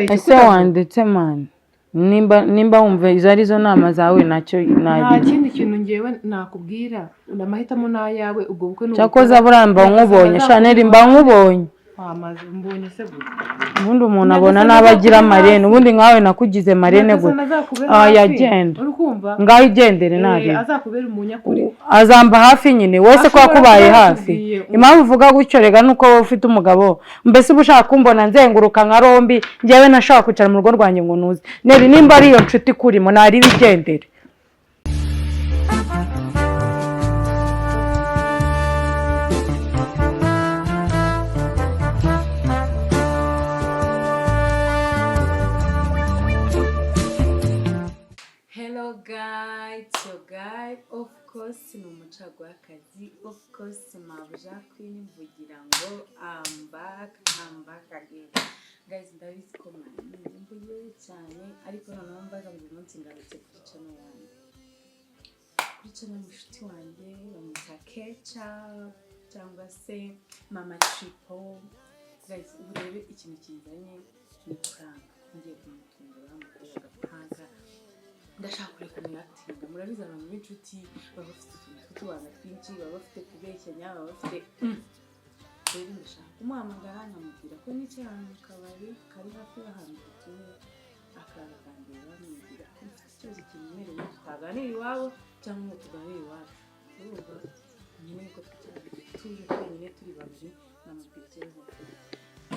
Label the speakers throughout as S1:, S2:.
S1: nakubeshye
S2: ese wanditse man nimba wumva izo arizo nama zawe nacyo
S1: nta kindi kintu ngewe nakubwira unamahitamo nayawe ubwo bukwe
S2: cyakoze buramba nkubonye Chanel mba nkubonye
S1: amaze mbonye se gute
S2: ubundi umuntu abona nabagira marene ubundi nkawe nakugize marene gute yagenda ngaho igendere nari
S1: azakubera umunyakuri
S2: azamba hafi nyine wese ko akubaye hafi impamvu uvuga gutyo rega nuko wowe ufite umugabo mbese ubushaka kumbona nzenguruka nka rombi njyewe nashaka kwicara mu rugo rwanjye ngo nuze neri nimba ari iyo nshuti kurimo nari bigendere
S3: So guys, of course no muchagwakazi, of course mabuja queen mvugira ngo I'm back again. Guys, ndabizi ko mvuye cyane ariko noneho mbaga mu munsi ngarutse kuri channel yanjye. Kuri channel mushuti wanjye bamwita Kecha cyangwa se Mama Tripo. Guys, urebe ikintu kizanye ni prank. Ngiye kumutungura mu gapanga. Ndashaka kureka acting murabiza abantu b'inshuti baba bafite utubanga twinshi baba bafite kubeshyanya baba bafite rero ndashaka kumuhamagara nkamubwira ko nicara mu kabari kari hafi y'ahantu dutuye akaraganira bamubwira ko mfite ikibazo kimumereye twaganira iwabo cyangwa tuganira iwacu urumva nyine ko tuje twenyine turi babiri namubwira ikibazo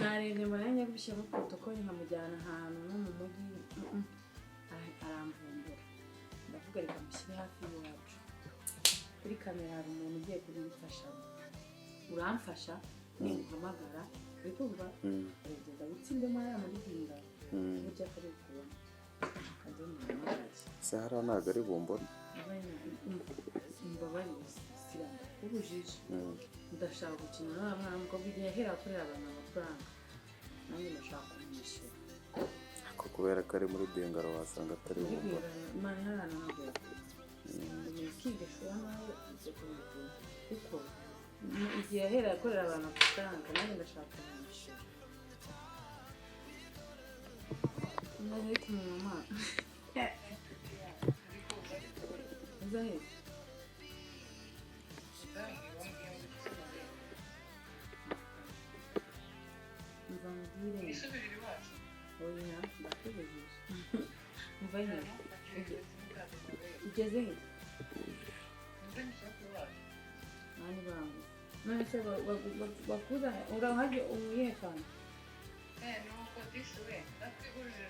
S3: narebye maranye gushyira protocol nkamujyana ahantu no mu mujyi aramvumbura ndavuga reka mushyire hafi y'iwacu kuri kamera hari umuntu ugiye kubimfasha uramfasha ninguhamagara bikumva uragenda gutsinde mara muri dinda burya kare kubona kandi n'amaraso
S4: Sahara ntago ari bumbona
S3: imbabari siranga ubujije ndashaka gukina n'abana ngo bigiye hera akorera abantu amafaranga nanjye ndashaka kumwishyura
S4: kubera ko ari muri Bengaro wasanga atari bumbona
S3: mani harana ntabwo kigashura nawe kuko igihe ahera akorera abantu amafaranga nanjye ndashaka kumwishyura nari kumumama zahe oya ndakuvugisha mvanya ugeze he nani bangu nani se bakuza urahaje umuyekana
S5: nuko disuwe ndakwigurije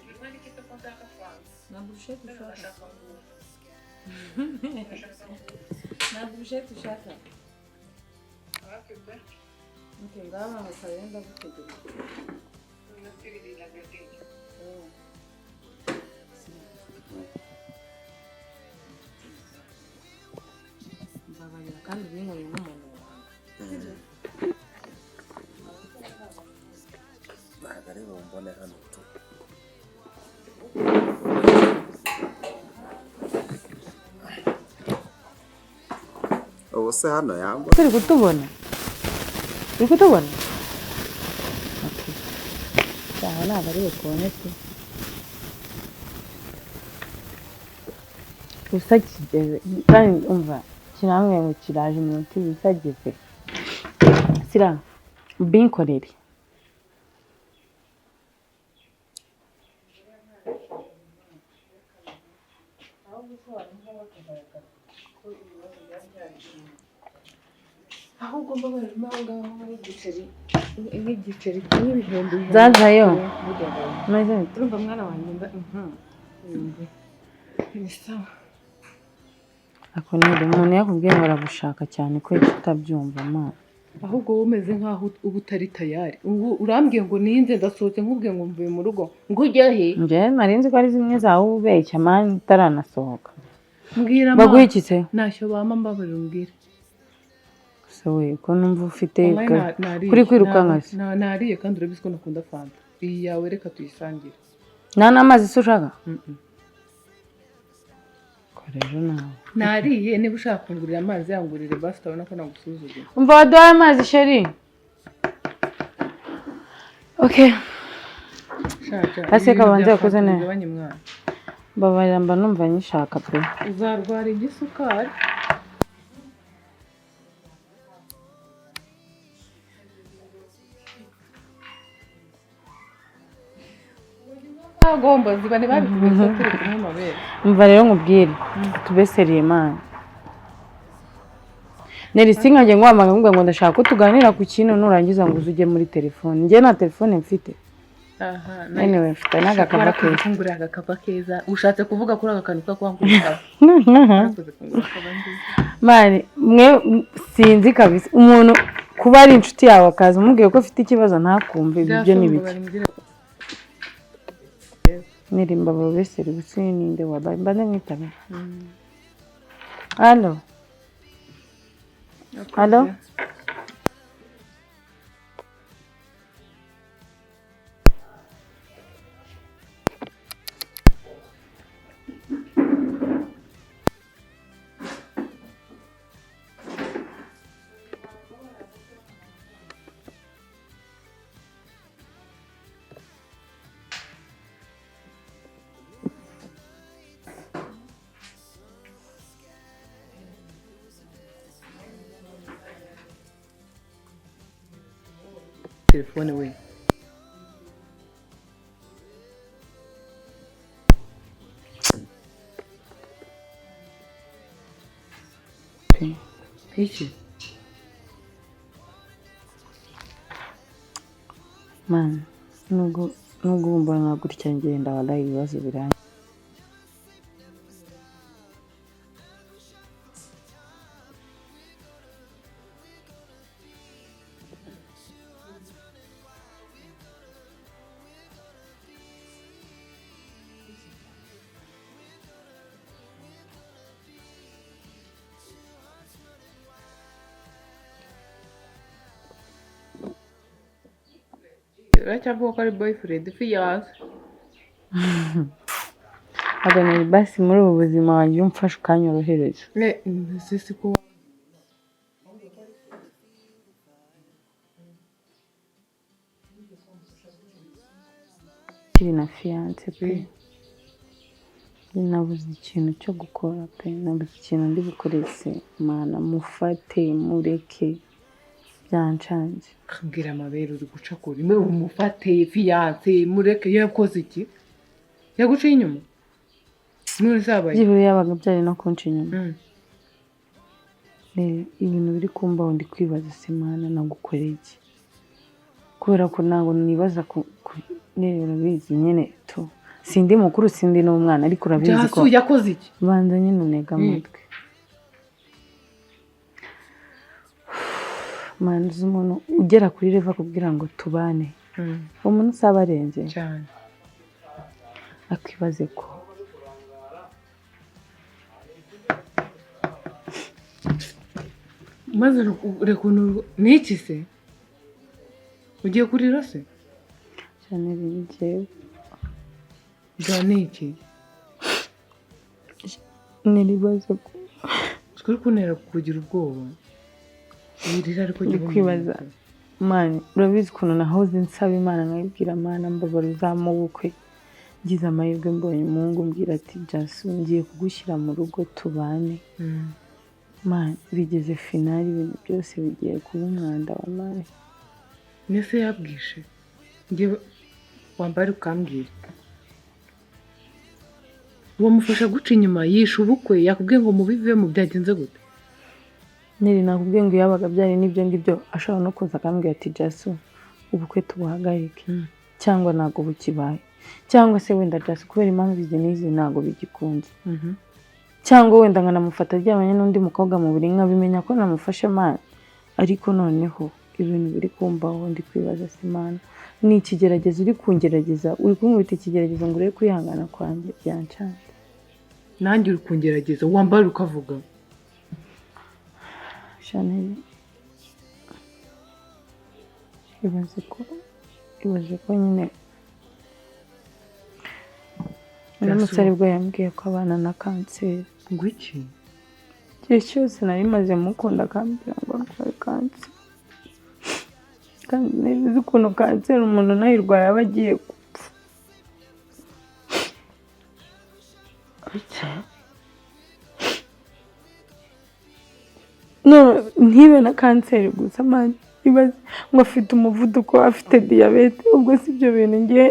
S5: urwani kita kontaka kwanza
S3: na busheti ushaka na busheti ushaka okay ngaba ngasayenda gutegeka kandi binkoreye n'umuntu wanjye
S4: ntabwo ari bumbone hano tu ubu se hano yamba
S2: turi kutubona cyane ntabwo ari bukubone se gusa kigeze kandi umva kiramwe ngo kiraje iminota ibisageze sira binkorere
S1: ahubwo mbabarimo aho ngaho muri igiceri n'ibihumbi
S2: zazayo maze
S1: urumva mwana wanjye ni sawa
S2: akonere umuntu yakubwiye ngo aragushaka cyane ko utabyumva mana
S1: ahubwo wowe umeze nkaho uba utari tayari urambwiye ngo ninze ndasohotse nkubwiye ngo mvuye mu rugo ngo ujya he
S2: nje narinzi ko ari zimwe zawe ubeshya mani utaranasohoka
S1: mbwira
S2: bagwikitse
S1: ntacyo bama mbabarira umbwire
S2: we ko numva ufite kuri kwirukanka se
S1: nariye kandi urabizi ko nakunda fanta iyi yawe reka tuyisangire
S2: nta n'amazi se ushaka korejo nawe
S1: nariye niba ushaka kungurira amazi yangurire basi utabona ko nagusuzuguye
S2: umva waduhaye amazi sheri okay hasi kabanze yakoze neza
S1: Ugabanye mwana.
S2: babarira mba numva nyishaka pe
S1: Uzarwara igisukari. Agomba ziba ni babikubiza turi kumwe mabere.
S2: umva rero nkubwire tubeseriye Imana Nerisi nkaje ngwamaga ngo ndashaka ko tuganira ku kintu nurangiza ngo uzujye muri telefone njye na telefone mfite
S1: Aha.
S2: anyway mfite n'agakaba keza
S1: Kungura agakaba keza. Ushatse kuvuga kuri aka kantu kakwangurira.
S2: mani mwe sinzi kabisa umuntu kuba ari inshuti yawe akaza umubwiye ko afite ikibazo ntakumve ibyo ni biki nirimba babeseri busininde wabaye mbane mwitabe Allo Allo
S1: telefone we. Iki?
S2: man nubwo mbona gutya ngenda walahi ibibazo birangiye
S1: Uracyavuga ko ari boyfriend fiance.
S2: aganira basi muri ubu buzima wanjye umfasha ukanyorohereza
S1: Sisi ko
S2: kiri na fiance pe nabuze ikintu cyo gukora pe nabuze ikintu ndi bukorese mana mufate mureke byancanze
S1: kambwira amabere uri guca kuri mwe umufate fiance mureke yakoze iki yaguciye inyuma none zabaye
S2: byibura yabaga byari no kunca inyuma ibintu biri kumbaho ndi kwibaza simana nagukoreye iki kubera ko ntabwo nibaza nero bizi nyene to sindi mukuru sindi n'umwana ariko urabizi ko
S1: yakoze iki
S2: banza nyine unega amatwi manzi umuntu ugera kuri reva kubwira ngo tubane umuntu usaba arenze
S1: cyane
S2: akibaze ko
S1: maze rekuntu niki se ugiye kurira se
S2: cyane bigiye
S1: bwa niki
S2: niribaze ko
S1: turi kunera kugira ubwoba wirira ariko
S2: ndi kwibaza mani urabizi ukuntu nahoze nsaba Imana nkayibwira Mana mbabara uzamubukwe ngize amahirwe mbonye umuhungu mbwira ati Jasu ngiye kugushyira mu rugo tubane mani bigeze finali ibintu byose bigiye kuba umwanda wa mani
S1: nese yabwishe ngiye wambara ukambwira wamufasha guca inyuma yishe ubukwe yakubwiye ngo mubivemo byagenze gute
S2: niri nakubwiye ngo yabaga byari n'ibyo ngibyo ashobora no kuza akambwira ati Jasu ubukwe tubuhagarike cyangwa ntago bukibaye cyangwa se wenda Jasu kubera impamvu izi n'izi ntago bigikunze cyangwa wenda nkanamufata aryamanye n'undi mukobwa mu buri nkabimenya ko namufashe Mana ariko noneho ibintu biri kumbaho ndi kwibaza Simana ni ikigerageza uri kungerageza uri kunkubita ikigerageza ngo urebe kwihangana kwanjye byancanze
S1: nanjye uri kungerageza wambara ukavuga
S2: Chanel ibaze ko nyine n'umusore bwo yambwiye ko abana na kanseri
S1: ngo iki
S2: igihe cyose nari maze mukunda akambwira ngo arwaye kanseri kandi nzi ukuntu kanseri umuntu nayirwaye aba agiye gupfa no ntibe na kanseri gusa mani ibaze ngo afite umuvuduko afite diyabete ubwo si byo bintu ngiye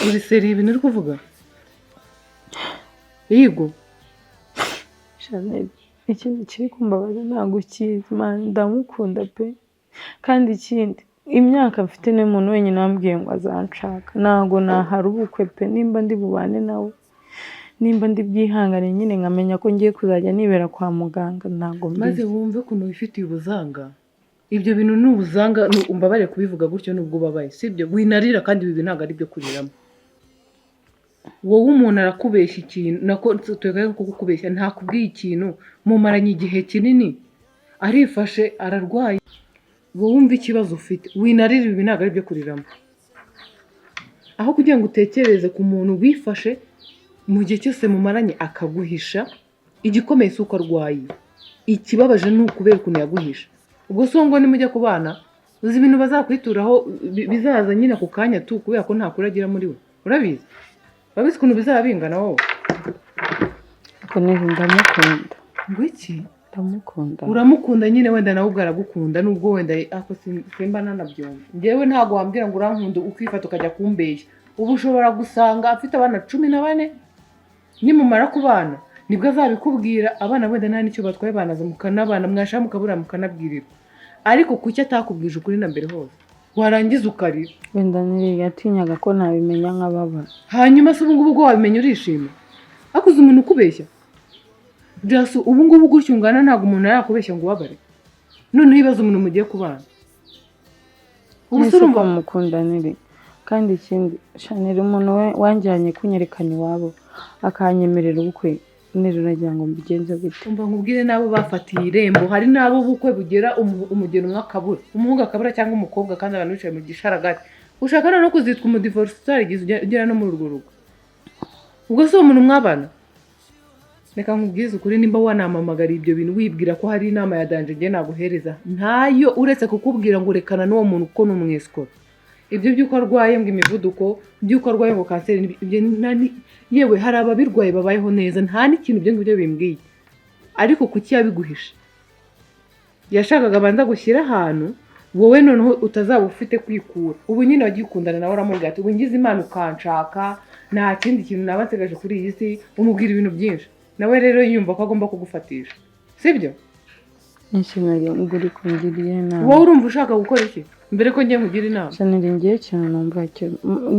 S1: uri seri ibintu uri kuvuga yego
S2: Chanel ikintu kiri kumbabaza ntabwo kizi mani ndamukunda pe kandi ikindi imyaka mfite n'umuntu wenyine wambwiye ngo azanshaka ntabwo nahara ubukwe pe nimba ndi bubane nawe nimba ndi bwihangane nyine nkamenya ko ngiye kuzajya nibera kwa muganga ntabwo
S1: maze
S2: mbizi
S1: wumve ukuntu wifitiye ubuzanga ibyo bintu ni ubuzanga umbabare kubivuga gutyo nubwo ubabaye sibyo winarira kandi ibi ntabwo ari byo kuriramo wowe umuntu arakubeshya ikintu nako tugaye ko kukubeshya ntakubwiye ikintu mumaranye igihe kinini arifashe ararwaye wowe wumva ikibazo ufite winarira ibi ntabwo ari byo kuriramo aho kugira ngo utekereze ku muntu wifashe mu gihe cyose mumaranye akaguhisha igikomeye si uko arwaye ikibabaje ni ukubera ukuntu yaguhisha ubwo si ngo nimujya kubana uzi ibintu bazakwituraho bizaza nyine ako kanya tu kubera ko nta kuri agira muri we urabizi urabizi ukuntu bizaba bingana wowe
S2: ariko niba ndamukunda
S1: ngo iki
S2: ndamukunda
S1: uramukunda nyine wenda nawe ubwo aragukunda nubwo wenda ako simba nanabyumva njyewe ntabwo wambwira ngo urankunda ukifata ukajya kumbeshya ubu ushobora gusanga afite abana 14 nimumara kubana nibwo azabikubwira abana wenda nta n'icyo batwaye banaza mukanabana mwashaka mukabura mukanabwirirwa ariko kuki atakubwije ukuri na mbere hose warangiza ukarira
S2: wenda yatinyaga ko ntabimenya nk'ababara
S1: hanyuma se ubu ngubu ubwo wabimenya urishima akuze umuntu ukubeshya byose ubu ngubu gutyo ungana ntabwo umuntu yakubeshya ngo ubabare noneho ibibazo umuntu mugiye kubana ubu se urumva
S2: mukundanire kandi ikindi Chanel umuntu wanjyanye kunyerekana iwabo akanyemerera ubukwe nero nagira ngo mbigenze gute
S1: umva nkubwire nabo bafatiye irembo hari nabo ubukwe bugera umugeni umwe akabura umuhungu akabura cyangwa umukobwa kandi abantu bicaye mu gisharagati ushaka no kuzitwa umudivorce utarigize ugera no muri urwo rugo ubwo se umuntu mwabana reka nkubwize ukuri nimba wanamamagara ibyo bintu wibwira ko hari inama ya danje ngiye naguhereza ntayo uretse kukubwira ngo rekana n'uwo muntu uko n'umwesikoro ibyo by'uko arwaye ngo imivuduko by'uko arwaye ngo kanseri yewe hari ababirwaye babayeho neza nta n'ikintu ibyo ngibyo bimbwiye ariko kuki yabiguhisha yashakaga abanza gushyira ahantu wowe noneho utazaba ufite kwikura ubu nyine wagiye ukundana nawe uramubwira ati ubu ngize imana ukanshaka nta kindi kintu naba nsigaje kuri iyi si umubwira ibintu byinshi nawe rero yumva ko agomba kugufatisha sibyo
S2: Chanel ngo uri kungiriye inama
S1: wowe urumva ushaka gukora iki mbere ko ngiye kugira inama
S2: Chanel ngiye ikintu numva cyo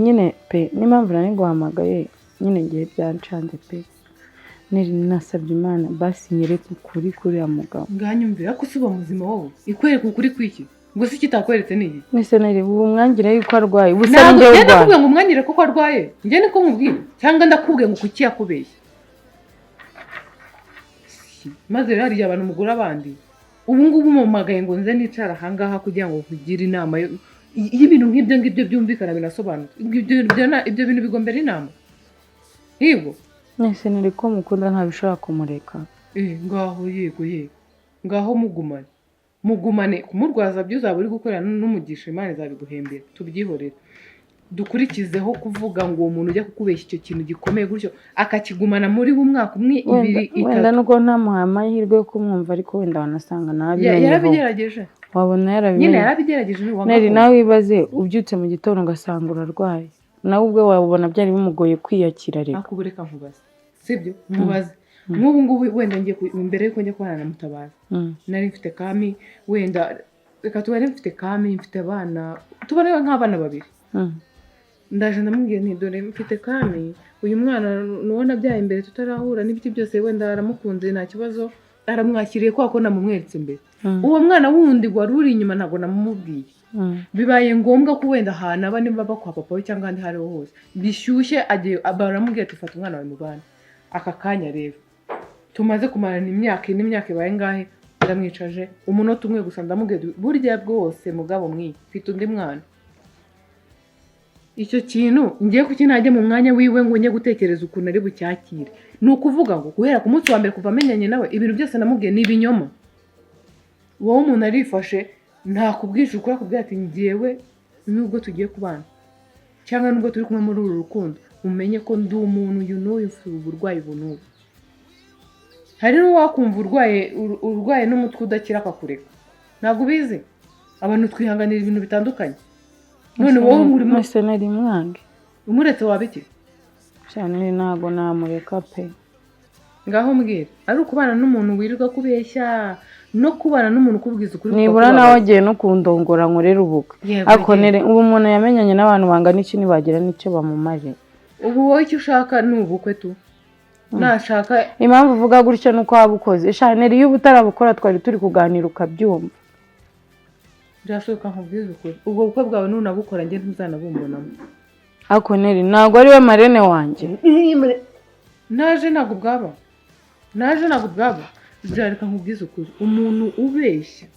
S2: nyine pe n'impamvu nari nguhamagaye nyine ngiye byancanze pe nari nasabye Imana basi nyereke ukuri kuriya mugabo
S1: nganyumvira ko usuba muzima wowe ikwereka ukuri kwiki ngo si kitakweretse niki
S2: Chanel ubu mwangire yuko arwaye ubu se
S1: ntabwo
S2: njye
S1: ngenda
S2: urwaye
S1: kubwira ngo umwanyire kuko arwaye njye niko nkubwira cyangwa ndakubwiye ngo kuki yakubeshye maze rero hariya abantu mugura abandi ubu ngubu mumagaye ngo nze nicara ahangaha kugira ngo nkugire inama y'ibintu nk'ibyo ngibyo byumvikana binasobanutse ibyo bintu bigombera inama yego
S2: Chanel ko mukunda ntabishobora kumureka
S1: ngaho yego ngaho mugumane kumurwaza byo uzaba uri gukorera n'umugisha Imana izabiguhembera tubyihorere dukurikizeho kuvuga ngo uwo muntu ujya kukubeshya icyo kintu gikomeye gutyo akakigumana muri umwaka umwe ibiri itatu
S2: wenda nuko ntamuhaye amahirwe yo kumwumva ariko wenda wanasanga
S1: yarabigerageje
S2: wabona
S1: nyine yarabigerageje
S2: nari nawe wibaze ubyutse mu gitondo ugasanga urarwaye nawe ubwe wabona byari bimugoye kwiyakira reka
S1: akubureka nkubaze sibyo nkubaze nk'ubu ngubu wenda ngiye mbere yuko njya kubana na Mutabazi nari mfite kami wenda reka tubare mfite kami mfite abana tubare nk'abana babiri ndaje ndamubwiye nti dore mfite kami uyu mwana nubona byaye imbere tutarahura n'ibiti byose wenda aramukunze nta kibazo aramwakiriye kwa ko namumweretse imbere uwo mwana wundi wari uri inyuma ntabwo namumubwiye bibaye ngombwa ko wenda ahantu aba niba kwa papa we cyangwa ahandi hariho hose bishyushye baramubwira ati fata umwana wawe mu bana aka kanya rero tumaze kumarana imyaka ibaye ngahe ndamwicaje umunota umwe gusa ndamubwira burya bwose mugabo mfite undi mwana icyo kintu ngiye kuki najya mu mwanya wiwe ngo njye gutekereza ukuntu ari bucyakire ni ukuvuga ngo guhera ku munsi wa mbere kuva amenyanye nawe ibintu byose namubwiye ni ibinyoma wowe umuntu arifashe ntakubwisha ukuri akubwira ati ngewe nubwo tugiye kubana cyangwa nubwo turi kumwe muri uru rukundo umenye ko ndi umuntu uyu n'uyu ufite uburwayi bunubu. Hari n'uwakumva urwaye n'umutwe udakira akakureka. Ntabwo ubizi. Abantu twihanganira ibintu bitandukanye. None wowe urimo
S2: mwese nari mwange.
S1: Umuretse wabiki?
S2: Cyane ntago namureka pe.
S1: Ngaho mbwira. Ari ukubana n'umuntu wirirwa kubeshya no kubana n'umuntu ukubwiza ukuri.
S2: Nibura nawe agiye no kundongora nkorera ubuga. Ako nere ubu umuntu yamenyanye n'abantu bangana iki nibagira n'icyo bamumaje.
S1: Ubu wowe icyo ushaka ni ubukwe tu. Nashaka
S2: impamvu uvuga gutyo nuko wabukoze. Shaneri iyo ubutarabukora twari turi kuganira ukabyumva.
S1: Byashoboka nkubwiza ukuri. Ubwo bukwe bwawe nunabukora nge ntuzanabumbonamo.
S2: Ako neri ntago ari we marene wanjye.
S1: Naje ntago bwaba. Byareka nkubwiza ukuri. Umuntu ubeshya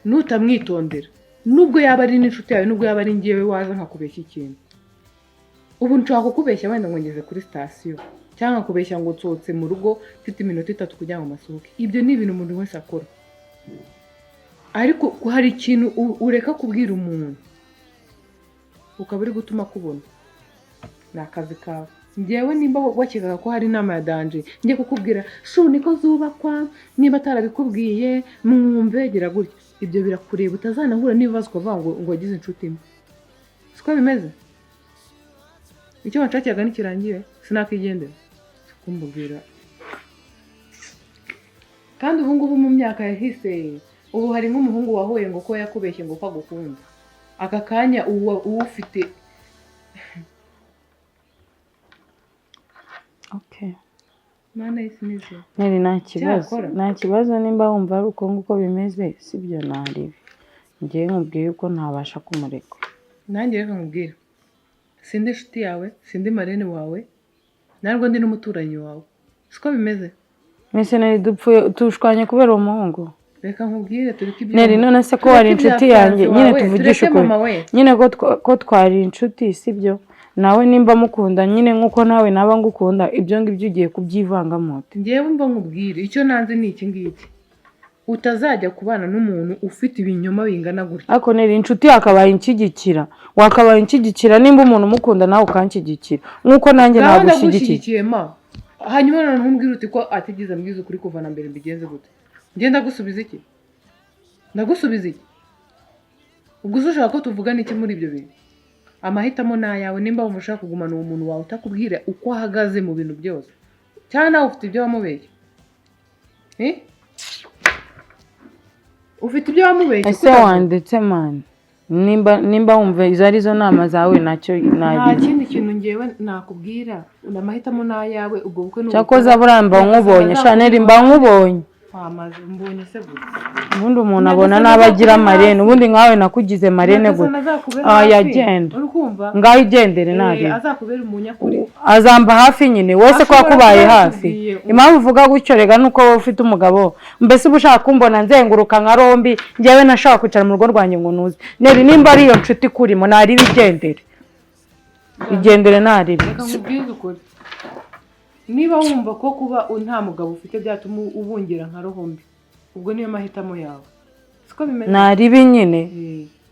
S1: nutamwitondera nubwo yaba ari n'inshuti yawe nubwo yaba ari ngewe waza nkakubeshya ikintu. Ubu nshaka kukubeshya wenda ngo ngeze kuri station cyangwa kubeshya ngo nsohotse mu rugo mfite iminota 3 kugira ngo masohoke. Ibyo ni ibintu umuntu wese akora. Ariko hari ikintu ureka kubwira umuntu ukaba uri gutuma kubona. Ni akazi kawe. Ngewe nimba wakigaga ko hari inama ya danje ngiye kukubwira shu niko zubakwa niba atarabikubwiye mwumve gira gutya. Ibyo birakureba utazanahura n'ibibazo kuvuga ngo wagize inshuti imwe. Siko bimeze. Icyo wanshakiraga nikirangiye sinakigendera. Kumbubwira. Kandi ubu ngubu mu myaka yahise ubu hari nk'umuhungu wahuye ngo ko yakubeshye ngo kwa gukunda. Aka kanya ufite
S2: Okay.
S1: Mana isinize.
S2: Neri nta kibazo nimba wumva ari uko nguko bimeze sibyo naribi. Ngiye nkubwiye ko ntabasha kumureka.
S1: Nanjye reka nkubwira. Sindi inshuti yawe, sindi marene wawe. Narwo ndi n'umuturanyi wawe. Siko bimeze.
S2: Mwese nari dupfuye tushwanye kubera umuhungu.
S1: Reka nkubwire turi kibyo.
S2: Neri none se ko wari inshuti yanjye nyine tuvugisha ukuri. Nyine ko twari inshuti sibyo. Nawe nimba mukunda nyine nkuko nawe naba ngukunda ibyo ngibyo ugiye kubyivangamo.
S1: Ngiye mba nkubwire icyo nanze ni iki ngiki. Utazajya kubana n'umuntu ufite ibinyoma bingana gutya.
S2: Ako neri inshuti yakabaye inshyigikira. Wakabaye inshyigikira nimba umuntu mukunda nawe ukanshyigikira. Nkuko nanjye nagushyigikira.
S1: Hanyuma none ntumbwire uti ko atigeze mbwiza ukuri kuva na mbere mbigenze gute. Ngenda gusubiza iki? Ndagusubiza iki? Ubwo ushaka ko tuvugana iki muri ibyo bintu? Amahitamo nayawe nimba wumva ushaka kugumana uwo muntu wawe utakubwira uko ahagaze mu bintu byose. Cyane nawe ufite ibyo wamubeshye. Ufite ibyo wamubeshye.
S2: Ese wandetse man. Nimba wumva izo arizo nama zawe nacyo
S1: nta kindi kintu ngewe nakubwira. Amahitamo nayawe ubwo bukwe n'ubwo.
S2: Cyakoze buramba nkubonye Chanel mba nkubonye.
S1: Amaze mbonye se gute.
S2: Ubundi umuntu abona nabagira marene ubundi nkawe nakugize marene gute. Yagenda.
S1: Urukumva?
S2: Ngaho igendere nari.
S1: Azakubera umunyakuri.
S2: Azamba hafi nyine wese ko akubaye hafi. Impamvu uvuga gutyo rega nuko wowe ufite umugabo. Mbese ubushaka kumbona nzenguruka nka rombi ngewe nashaka kwicara mu rugo rwanjye ngo nuze. Neri nimba ari iyo nshuti kurimo nari bigendere. Igendere nari.
S1: Reka nkubwize ukuri. Niba wumva ko kuba nta mugabo ufite byatuma ubungira nka rohombi ubwo niyo mahitamo yawe. Siko bimeze.
S2: Nari binyine.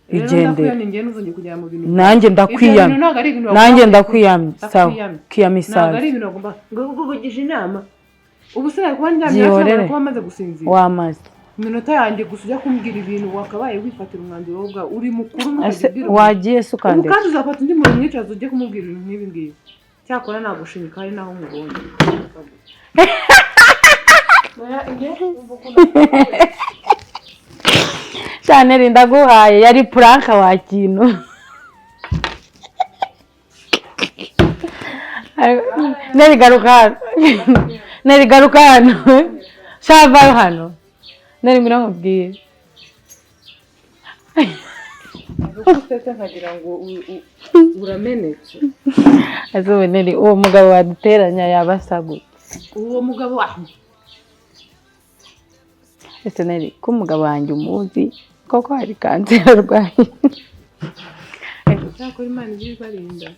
S2: Igendere. Nanjye ndakwiyamye. Nanjye ndakwiyamye. Sawa. Kiyamisana.
S1: Ntabwo ari ibintu bagomba gukugisha inama. Ubu se kuba njyamye ashobora kuba amaze gusinzira.
S2: Wamaze.
S1: Iminota yanjye gusa ujya kumbwira ibintu wakabaye wifatira umwanzuro wowe uri mukuru
S2: wagiye se ukandeka.
S1: Kandi uzafata undi muntu mwicaza ujye kumubwira ibintu nk'ibi ngibi. Cyakora nagushinyika ari naho nkubonye.
S2: Chanel ndaguhaye yari prank wa kintu. Neri garuka hano. Shava hano. Neri ngura nkubwiye.
S1: Agukutse nkagira ngo uramenetse.
S2: Azobe Neri uwo mugabo waduteranya yabasagu.
S1: Uwo mugabo waho.
S2: Ese Neri ko umugabo wanjye umuzi koko hari kanseri arwaye.
S1: Cyakora Imana ibarinda.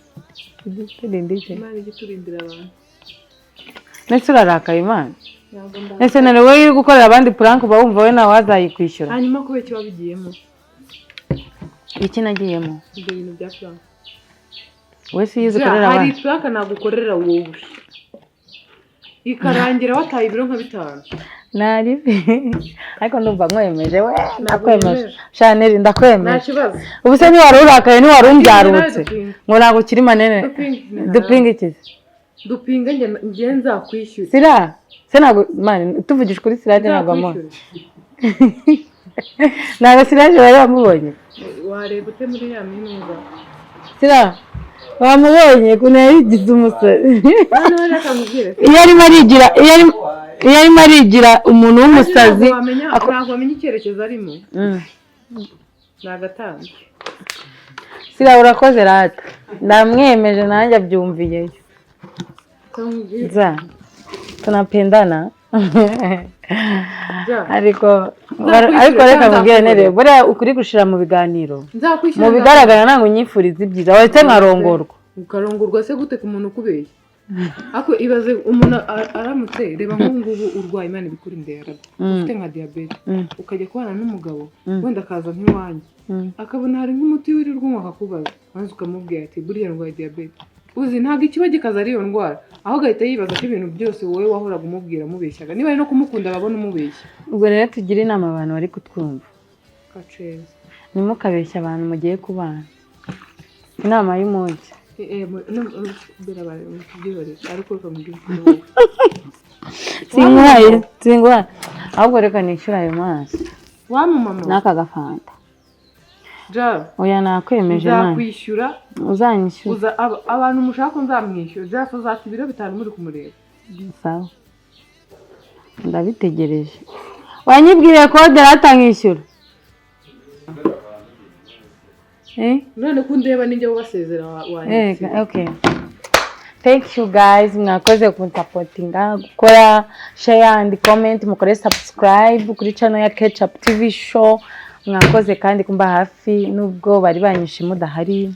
S1: Imana igiturindira abantu.
S2: Nese urarakaye Imana. Ese Neri wowe uri gukorera abandi prank uba wumva we nawe wazayikwishyura.
S1: Hanyuma ko iki wabigiyemo.
S2: Iki nagiyemo.
S1: Ibyo bintu bya prank.
S2: wese yize ukorera
S1: hari
S2: abandi
S1: purake nagukorera wowe ikarangira wataye ibiro nka 5.
S2: nari ariko ndumva nkwemeje we ndakwemeje
S1: Nakwemeje.
S2: Chanel ndakwemeje
S1: nta kibazo
S2: ubu se niwari urakaye niwari umbyarutse
S1: Dupinga.
S2: ngo ntabwo ukiri manene dupinga iki
S1: dupinga njye nzakwishyura
S2: sira se ntabwo mani tuvugisha kuri sirage ntabwo amubona ntabwo sirage bari bamubonye
S1: wareba ute muri ya minuza
S2: sira bamubonye kuntu yayigize umusore
S1: hano akamubwira
S2: iyo arimo arigira umuntu w'umusazi
S1: ntabwo wamenya icyerekezo arimo ni agatambwe
S2: sira urakoze rata ndamwemeje nanjye abyumviyeyo za tunapendana ariko reka mubwire nere buriya ukuri gushira mu biganiro mu bigaragara ntabwo unyifuriza ibyiza wahise nkarongorwa
S1: ukarongorwa se gute ku muntu ukubeshya ariko ibaze umuntu aramutse reba nk'ubu urwaye Imana ibikuri ndera ufite nka diabete ukajya kubana n'umugabo wenda akaza nk'iwanyu akabona hari nk'umuti wirirwa umwe akakubaza maze ukamubwira ati buriya ndwaye diabete uzi ntabwo ikiba gikaza ari iyo ndwara aho ugahita yibaza ko ibintu byose wowe wahoraga umubwira mubeshyaga niba ari no kumukunda babona umubeshya
S2: ubwo rero tugira inama abantu bari kutwumva
S1: kaceza
S2: ntimukabeshye abantu mugiye kubana inama y'umunsi singuhaye ahubwo reka nishyura ayo mazi
S1: wamumama
S2: n'aka gafanta oya nakwemeje
S1: nzakwishyura
S2: uzanyishyura
S1: abantu mushaka nzamwishyura byose uzata ibiro 5 muri kumureba
S2: sawa ndabitegereje wanyibwiriye kode ratanyishyura
S1: none kundeba ninjye ubasezera
S2: wanyitse okay thank you guys mwakoze kunsapotinga gukora share and comment mukore subscribe kuri channel ya Ketchup TV show mwakoze kandi kumba hafi nubwo bari banyishe mudahari